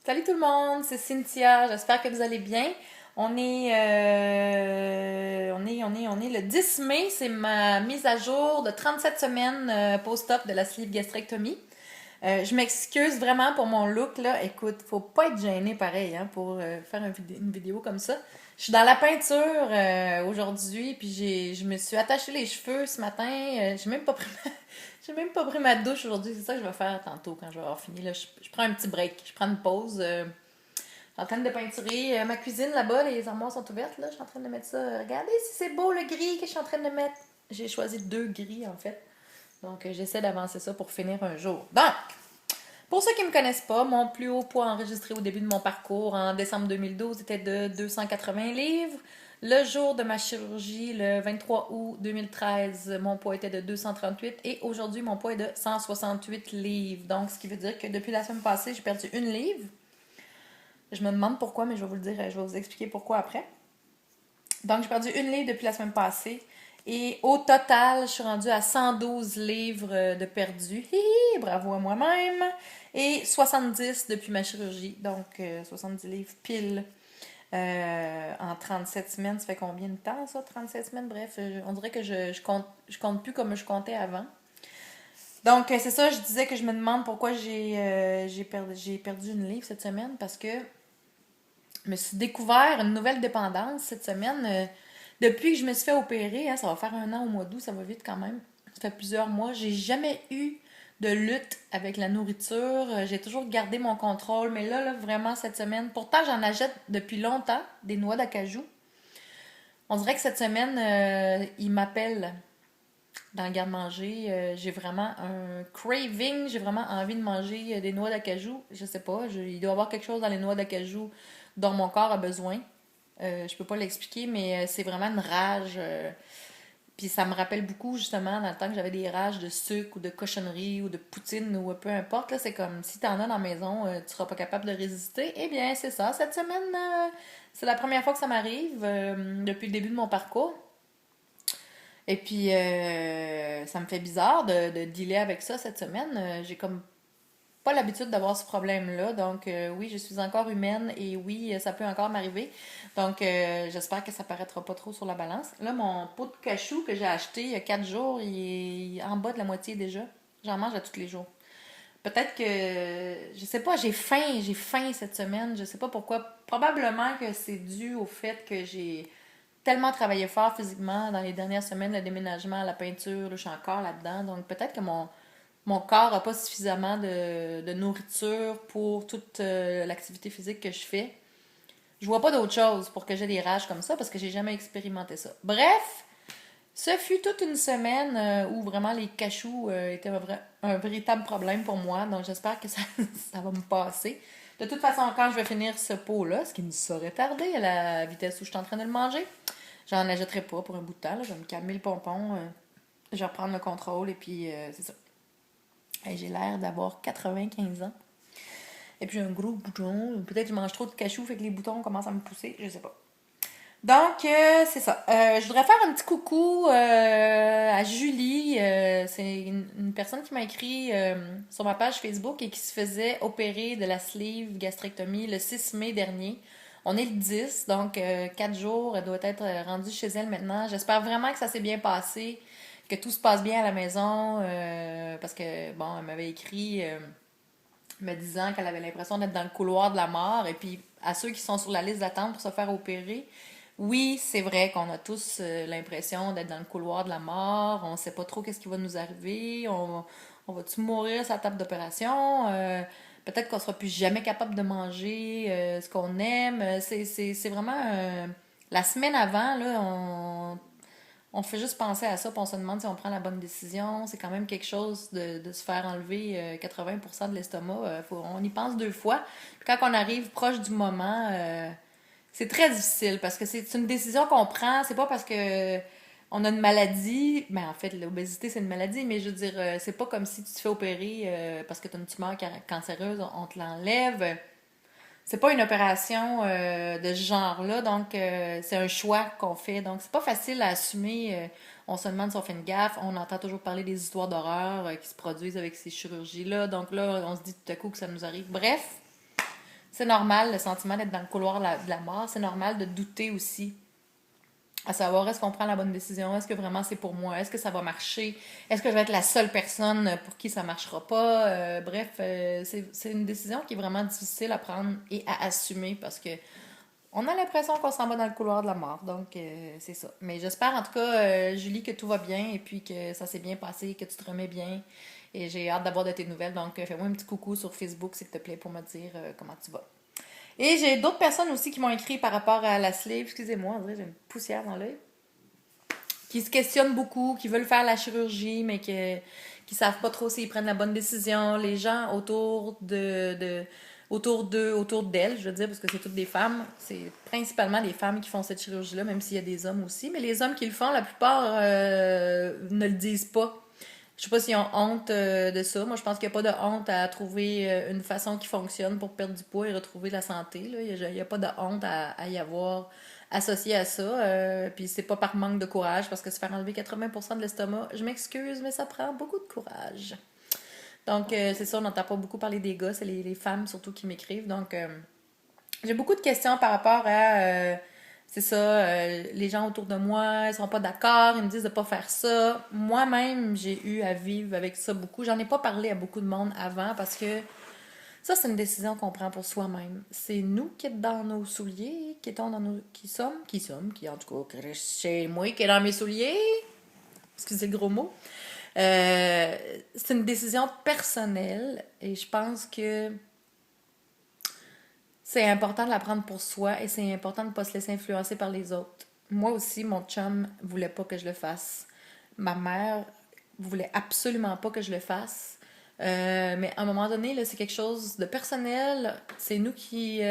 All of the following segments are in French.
Salut tout le monde, c'est Cynthia. J'espère que vous allez bien. On est le 10 mai. C'est ma mise à jour de 37 semaines post-op de la sleeve gastrectomie. Je m'excuse vraiment pour mon look là. Écoute, faut pas être gêné pareil hein, pour faire une vidéo comme ça. Je suis dans la peinture aujourd'hui, puis je me suis attaché les cheveux ce matin. J'ai même pas pris j'ai même pas pris ma douche aujourd'hui. C'est ça que je vais faire tantôt quand je vais avoir fini. Là, je prends un petit break, je prends une pause. Je suis en train de peinturer ma cuisine là-bas. Les armoires sont ouvertes. Là, je suis en train de mettre ça. Regardez si c'est beau le gris que je suis en train de mettre. J'ai choisi deux gris en fait. Donc j'essaie d'avancer ça pour finir un jour. Donc, pour ceux qui ne me connaissent pas, mon plus haut poids enregistré au début de mon parcours en décembre 2012 était de 280 livres. Le jour de ma chirurgie, le 23 août 2013, mon poids était de 238 et aujourd'hui, mon poids est de 168 livres. Donc, ce qui veut dire que depuis la semaine passée, j'ai perdu une livre. Je me demande pourquoi, mais je vais vous le dire, je vais vous expliquer pourquoi après. Donc, j'ai perdu une livre depuis la semaine passée. Et au total, je suis rendue à 112 livres de perdu. Hihi, bravo à moi-même. Et 70 depuis ma chirurgie. Donc, 70 livres pile en 37 semaines. Ça fait combien de temps, ça, 37 semaines? Bref, on dirait que je compte plus comme je comptais avant. Donc, c'est ça, je disais que je me demande pourquoi j'ai perdu une livre cette semaine. Parce que je me suis découvert une nouvelle dépendance cette semaine. Depuis que je me suis fait opérer, hein, ça va faire un an au mois d'août, ça va vite quand même. Ça fait plusieurs mois. J'ai jamais eu de lutte avec la nourriture. J'ai toujours gardé mon contrôle. Mais là, vraiment, cette semaine, pourtant, j'en achète depuis longtemps des noix d'acajou. On dirait que cette semaine, il m'appelle dans le garde-manger. J'ai vraiment un craving. J'ai vraiment envie de manger des noix d'acajou. Je sais pas. Il doit y avoir quelque chose dans les noix d'acajou dont mon corps a besoin. Je peux pas l'expliquer, mais c'est vraiment une rage. Puis ça me rappelle beaucoup, justement, dans le temps que j'avais des rages de sucre ou de cochonnerie ou de poutine ou peu importe. Là, c'est comme si t'en as dans la maison, tu seras pas capable de résister. Eh bien, c'est ça. Cette semaine, c'est la première fois que ça m'arrive depuis le début de mon parcours. Et puis, ça me fait bizarre de dealer avec ça cette semaine. J'ai comme pas l'habitude d'avoir ce problème-là. Donc, oui, je suis encore humaine et oui, ça peut encore m'arriver. Donc, j'espère que ça paraîtra pas trop sur la balance. Là, mon pot de cachou que j'ai acheté il y a 4 jours, il est en bas de la moitié déjà. J'en mange à tous les jours. Peut-être que, je sais pas, j'ai faim cette semaine. Je sais pas pourquoi. Probablement que c'est dû au fait que j'ai tellement travaillé fort physiquement dans les dernières semaines, le déménagement, la peinture, là, je suis encore là-dedans. Donc, peut-être que mon corps n'a pas suffisamment de nourriture pour toute l'activité physique que je fais. Je vois pas d'autre chose pour que j'ai des rages comme ça parce que j'ai jamais expérimenté ça. Bref, ce fut toute une semaine où vraiment les cachous étaient un véritable problème pour moi. Donc j'espère que ça, ça va me passer. De toute façon, quand je vais finir ce pot-là, ce qui me saurait tarder à la vitesse où je suis en train de le manger, j'en achèterai pas pour un bout de temps. Là. Je vais me calmer le pompon, je vais reprendre le contrôle et puis c'est ça. Hey, j'ai l'air d'avoir 95 ans. Et puis j'ai un gros bouton. Peut-être que je mange trop de cachou, fait que les boutons commencent à me pousser. Je sais pas. Donc, c'est ça. Je voudrais faire un petit coucou à Julie. C'est une personne qui m'a écrit sur ma page Facebook et qui se faisait opérer de la sleeve gastrectomie le 6 mai dernier. On est le 10, donc 4 jours. Elle doit être rendue chez elle maintenant. J'espère vraiment que ça s'est bien passé, que tout se passe bien à la maison. Parce que, bon, elle m'avait écrit me disant qu'elle avait l'impression d'être dans le couloir de la mort. Et puis, à ceux qui sont sur la liste d'attente pour se faire opérer, oui, c'est vrai qu'on a tous l'impression d'être dans le couloir de la mort. On sait pas trop qu'est-ce qui va nous arriver. On va-tu mourir sur la table d'opération? Peut-être qu'on sera plus jamais capable de manger ce qu'on aime. C'est vraiment... la semaine avant, là, on fait juste penser à ça, puis on se demande si on prend la bonne décision. C'est quand même quelque chose de se faire enlever 80% de l'estomac. On y pense deux fois. Puis quand on arrive proche du moment, c'est très difficile parce que c'est une décision qu'on prend. C'est pas parce que on a une maladie. Mais en fait, l'obésité, c'est une maladie, mais je veux dire, c'est pas comme si tu te fais opérer parce que tu as une tumeur cancéreuse, on te l'enlève. C'est pas une opération de ce genre-là, donc c'est un choix qu'on fait. Donc c'est pas facile à assumer. On se demande si on fait une gaffe. On entend toujours parler des histoires d'horreur qui se produisent avec ces chirurgies-là. Donc là, on se dit tout à coup que ça nous arrive. Bref, C'est normal le sentiment d'être dans le couloir de la mort. C'est normal de douter aussi. À savoir, est-ce qu'on prend la bonne décision? Est-ce que vraiment c'est pour moi? Est-ce que ça va marcher? Est-ce que je vais être la seule personne pour qui ça marchera pas? Bref, c'est une décision qui est vraiment difficile à prendre et à assumer parce que on a l'impression qu'on s'en va dans le couloir de la mort. Donc, c'est ça. Mais j'espère en tout cas, Julie, que tout va bien et puis que ça s'est bien passé, que tu te remets bien. Et j'ai hâte d'avoir de tes nouvelles. Donc, fais-moi un petit coucou sur Facebook, s'il te plaît, pour me dire comment tu vas. Et j'ai d'autres personnes aussi qui m'ont écrit par rapport à la sleeve. Excusez-moi, on dirait que j'ai une poussière dans l'œil. Qui se questionnent beaucoup, qui veulent faire la chirurgie, mais qui savent pas trop s'ils prennent la bonne décision. Les gens autour d'elles, je veux dire, parce que c'est toutes des femmes. C'est principalement les femmes qui font cette chirurgie-là, même s'il y a des hommes aussi. Mais les hommes qui le font, la plupart ne le disent pas. Je sais pas s'ils ont honte de ça. Moi, je pense qu'il n'y a pas de honte à trouver une façon qui fonctionne pour perdre du poids et retrouver la santé. Là. Il n'y a pas de honte à y avoir associé à ça. Puis c'est pas par manque de courage, parce que se faire enlever 80% de l'estomac, je m'excuse, mais ça prend beaucoup de courage. Donc, c'est ça, on n'entend pas beaucoup parler des gars, c'est les femmes surtout qui m'écrivent. Donc, j'ai beaucoup de questions par rapport à c'est ça, les gens autour de moi, ils sont pas d'accord, ils me disent de pas faire ça. Moi-même, j'ai eu à vivre avec ça beaucoup. J'en ai pas parlé à beaucoup de monde avant parce que ça, c'est une décision qu'on prend pour soi-même. C'est nous qui sommes dans nos souliers, qui en tout cas, chez moi, qui est dans mes souliers. Excusez le gros mot. C'est une décision personnelle et je pense que c'est important de la prendre pour soi et c'est important de ne pas se laisser influencer par les autres. Moi aussi, mon chum voulait pas que je le fasse. Ma mère voulait absolument pas que je le fasse. Mais à un moment donné, là, c'est quelque chose de personnel. C'est nous qui...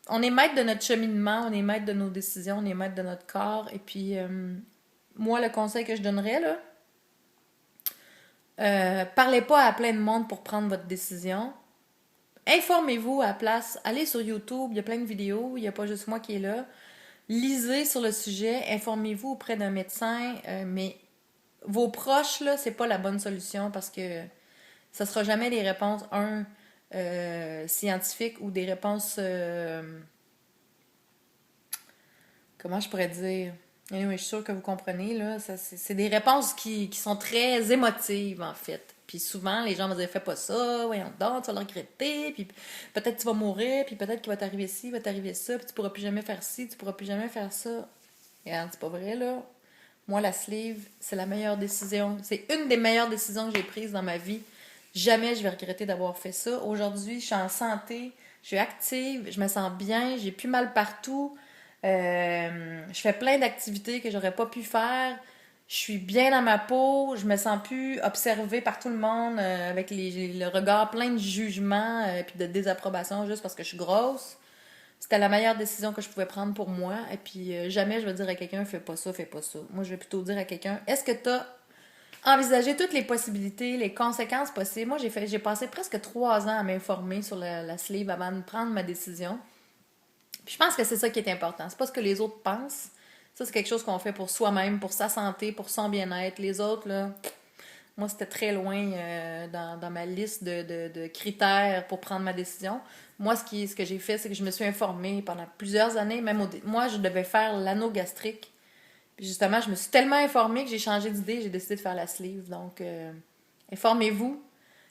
on est maître de notre cheminement, on est maître de nos décisions, on est maître de notre corps. Et puis, moi, le conseil que je donnerais, là, parlez pas à plein de monde pour prendre votre décision. Informez-vous à la place. Allez sur YouTube, il y a plein de vidéos, il n'y a pas juste moi qui est là. Lisez sur le sujet, informez-vous auprès d'un médecin, mais vos proches, là, c'est pas la bonne solution parce que ça sera jamais des réponses, scientifiques ou des réponses, comment je pourrais dire? Anyway, je suis sûre que vous comprenez, là. C'est des réponses qui sont très émotives, en fait. Puis souvent, les gens vont dire, fais pas ça, voyons donc, tu vas le regretter, puis peut-être tu vas mourir, puis peut-être qu'il va t'arriver ci, il va t'arriver ça, puis tu pourras plus jamais faire ci, tu pourras plus jamais faire ça. Regarde, c'est pas vrai, là. Moi, la sleeve, c'est la meilleure décision. C'est une des meilleures décisions que j'ai prises dans ma vie. Jamais je vais regretter d'avoir fait ça. Aujourd'hui, je suis en santé, je suis active, je me sens bien, j'ai plus mal partout. Je fais plein d'activités que j'aurais pas pu faire. Je suis bien dans ma peau, je me sens plus observée par tout le monde avec le regard plein de jugement et puis de désapprobation juste parce que je suis grosse. C'était la meilleure décision que je pouvais prendre pour moi. Et puis jamais je vais dire à quelqu'un fais pas ça, fais pas ça. Moi, je vais plutôt dire à quelqu'un est-ce que tu as envisagé toutes les possibilités, les conséquences possibles? Moi, j'ai passé presque 3 ans à m'informer sur la sleeve avant de prendre ma décision. Puis je pense que c'est ça qui est important. C'est pas ce que les autres pensent. Ça, c'est quelque chose qu'on fait pour soi-même, pour sa santé, pour son bien-être. Les autres, là, moi, c'était très loin dans ma liste de critères pour prendre ma décision. Moi, ce que j'ai fait, c'est que je me suis informée pendant plusieurs années. Moi, je devais faire l'anneau gastrique. Puis justement, je me suis tellement informée que j'ai changé d'idée. J'ai décidé de faire la sleeve. Donc, informez-vous.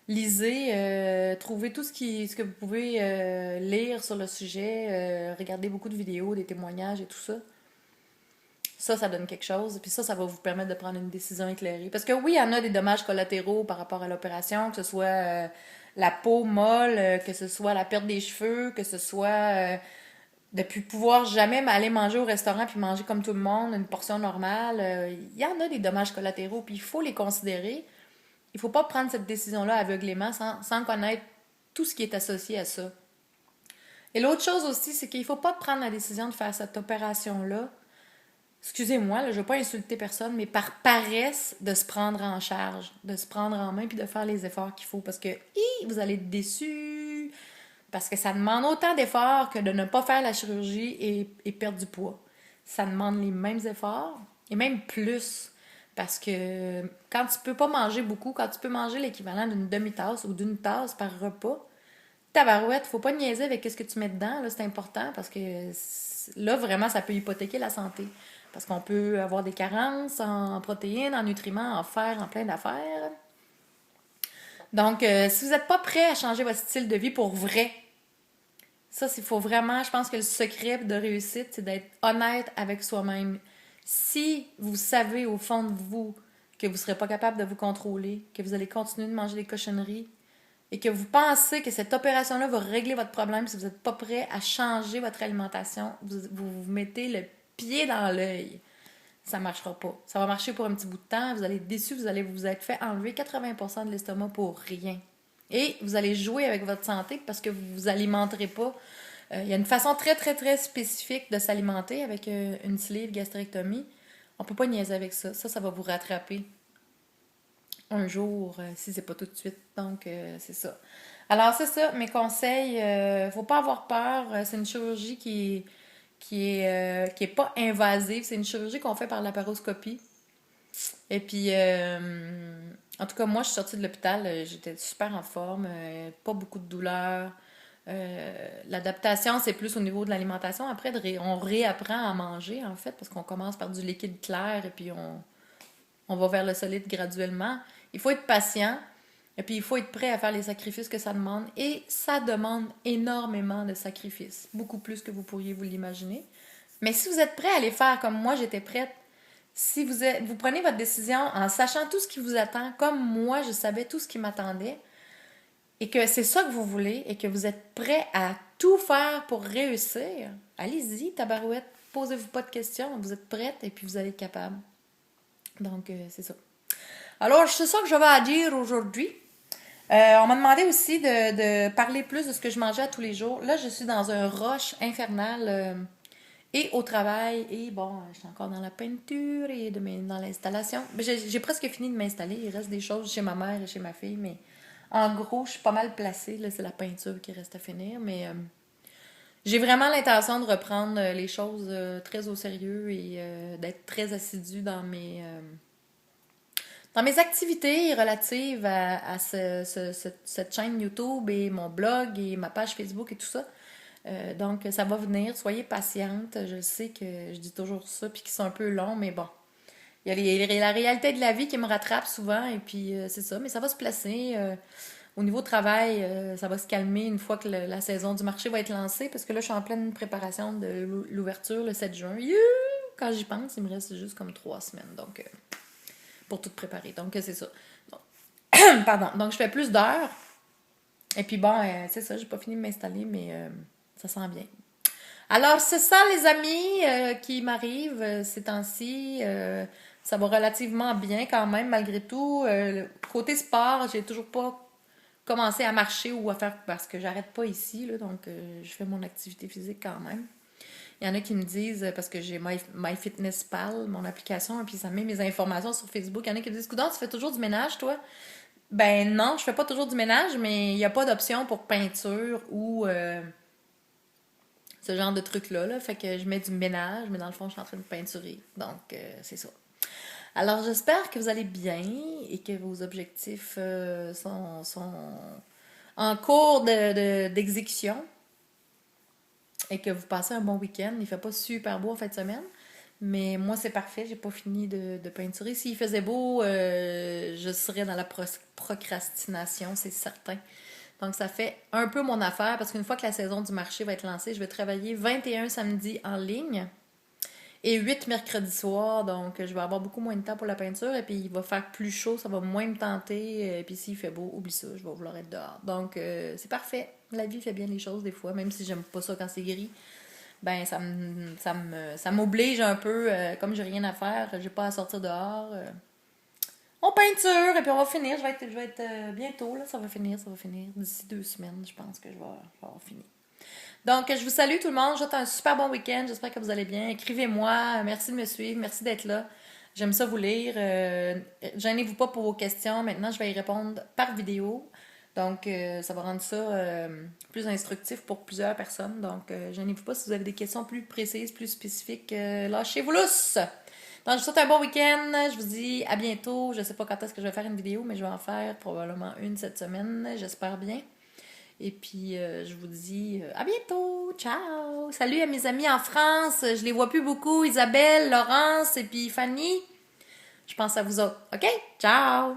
Lisez, trouvez tout ce que vous pouvez lire sur le sujet, regardez beaucoup de vidéos, des témoignages et tout ça. Ça donne quelque chose. Puis ça va vous permettre de prendre une décision éclairée. Parce que oui, il y en a des dommages collatéraux par rapport à l'opération, que ce soit la peau molle, que ce soit la perte des cheveux, que ce soit de ne plus pouvoir jamais aller manger au restaurant puis manger comme tout le monde, une portion normale. Il y en a des dommages collatéraux, puis il faut les considérer. Il faut pas prendre cette décision-là aveuglément sans connaître tout ce qui est associé à ça. Et l'autre chose aussi, c'est qu'il faut pas prendre la décision de faire cette opération-là. Excusez-moi, là, je ne veux pas insulter personne, mais par paresse de se prendre en charge, de se prendre en main puis de faire les efforts qu'il faut. Parce que vous allez être déçus. Parce que ça demande autant d'efforts que de ne pas faire la chirurgie et perdre du poids. Ça demande les mêmes efforts et même plus. Parce que quand tu peux pas manger beaucoup, quand tu peux manger l'équivalent d'une demi-tasse ou d'une tasse par repas, tabarouette, faut pas niaiser avec ce que tu mets dedans, là, c'est important parce que là, vraiment, ça peut hypothéquer la santé. Parce qu'on peut avoir des carences en protéines, en nutriments, en fer, en plein d'affaires. Donc, si vous n'êtes pas prêt à changer votre style de vie pour vrai, ça, il faut vraiment, je pense que le secret de réussite, c'est d'être honnête avec soi-même. Si vous savez au fond de vous que vous ne serez pas capable de vous contrôler, que vous allez continuer de manger des cochonneries, et que vous pensez que cette opération-là va régler votre problème si vous n'êtes pas prêt à changer votre alimentation, vous mettez le pied dans l'œil. Ça ne marchera pas. Ça va marcher pour un petit bout de temps, vous allez être déçu, vous allez vous être fait enlever 80% de l'estomac pour rien. Et vous allez jouer avec votre santé parce que vous ne vous alimenterez pas. Il y a une façon très, très, très spécifique de s'alimenter avec une sleeve gastrectomie. On ne peut pas niaiser avec ça. Ça va vous rattraper un jour, si c'est pas tout de suite. Donc, c'est ça. Alors, c'est ça, mes conseils. Faut pas avoir peur. C'est une chirurgie qui est pas invasive. C'est une chirurgie qu'on fait par laparoscopie. Et puis, en tout cas, moi, je suis sortie de l'hôpital. J'étais super en forme. Pas beaucoup de douleur. L'adaptation, c'est plus au niveau de l'alimentation. Après, on réapprend à manger, en fait, parce qu'on commence par du liquide clair et puis on va vers le solide graduellement. Il faut être patient et puis il faut être prêt à faire les sacrifices que ça demande. Et ça demande énormément de sacrifices, beaucoup plus que vous pourriez vous l'imaginer. Mais si vous êtes prêt à les faire comme moi, j'étais prête, si vous prenez votre décision en sachant tout ce qui vous attend, comme moi, je savais tout ce qui m'attendait, et que c'est ça que vous voulez, et que vous êtes prêt à tout faire pour réussir, allez-y, tabarouette, posez-vous pas de questions, vous êtes prête et puis vous allez être capable. Donc, c'est ça. Alors, c'est ça que j'avais à dire aujourd'hui. On m'a demandé aussi de parler plus de ce que je mangeais à tous les jours. Là, je suis dans un rush infernal et au travail. Et bon, je suis encore dans la peinture et dans l'installation. J'ai presque fini de m'installer. Il reste des choses chez ma mère et chez ma fille. Mais en gros, je suis pas mal placée. Là, c'est la peinture qui reste à finir. Mais j'ai vraiment l'intention de reprendre les choses très au sérieux et d'être très assidue dans mes activités relatives à cette chaîne YouTube et mon blog et ma page Facebook et tout ça. Donc, ça va venir. Soyez patiente. Je sais que je dis toujours ça puis que c'est un peu long, mais bon. Il y a la réalité de la vie qui me rattrape souvent et puis c'est ça. Mais ça va se placer. Au niveau travail, ça va se calmer une fois que la saison du marché va être lancée parce que là, je suis en pleine préparation de l'ouverture le 7 juin. Quand j'y pense, il me reste juste comme 3 semaines. Donc, pour tout préparer. Donc, c'est ça. Donc, pardon. Donc, je fais plus d'heures. Et puis, bon, c'est ça. J'ai pas fini de m'installer, mais ça sent bien. Alors, c'est ça, les amis, qui m'arrivent ces temps-ci. Ça va relativement bien quand même, malgré tout. Côté sport, j'ai toujours pas commencé à marcher ou à faire parce que j'arrête pas ici. Là, donc, je fais mon activité physique quand même. Il y en a qui me disent, parce que j'ai MyFitnessPal, mon application, et puis ça met mes informations sur Facebook. Il y en a qui me disent, Coudonc, tu fais toujours du ménage, toi? Ben non, je fais pas toujours du ménage, mais il n'y a pas d'option pour peinture ou ce genre de truc-là. Là. Fait que je mets du ménage, mais dans le fond, je suis en train de peinturer. Donc, c'est ça. Alors, j'espère que vous allez bien et que vos objectifs sont en cours d'exécution. Et que vous passez un bon week-end. Il fait pas super beau en fin de semaine, mais moi c'est parfait, j'ai pas fini de peinturer. S'il faisait beau, je serais dans la procrastination, c'est certain. Donc ça fait un peu mon affaire parce qu'une fois que la saison du marché va être lancée, je vais travailler 21 samedis en ligne et 8 mercredis soirs. Donc je vais avoir beaucoup moins de temps pour la peinture et puis il va faire plus chaud, ça va moins me tenter. Et puis s'il fait beau, oublie ça, je vais vouloir être dehors. Donc c'est parfait. La vie fait bien les choses des fois, même si j'aime pas ça quand c'est gris. Ben ça m'oblige un peu, comme j'ai rien à faire, j'ai pas à sortir dehors. On peinture et puis on va finir. Je vais être bientôt, là, ça va finir. D'ici 2 semaines, je pense que je vais avoir fini. Donc, je vous salue tout le monde. Je vous souhaite un super bon week-end. J'espère que vous allez bien. Écrivez-moi. Merci de me suivre. Merci d'être là. J'aime ça vous lire. Gênez-vous pas pour vos questions. Maintenant, je vais y répondre par vidéo. Donc, ça va rendre ça plus instructif pour plusieurs personnes. Donc, gênez-vous pas si vous avez des questions plus précises, plus spécifiques. Lâchez-vous lousse! Donc, je vous souhaite un bon week-end. Je vous dis à bientôt. Je sais pas quand est-ce que je vais faire une vidéo, mais je vais en faire probablement une cette semaine. J'espère bien. Et puis, je vous dis à bientôt. Ciao. Salut à mes amis en France. Je les vois plus beaucoup. Isabelle, Laurence et puis Fanny. Je pense à vous autres. OK? Ciao.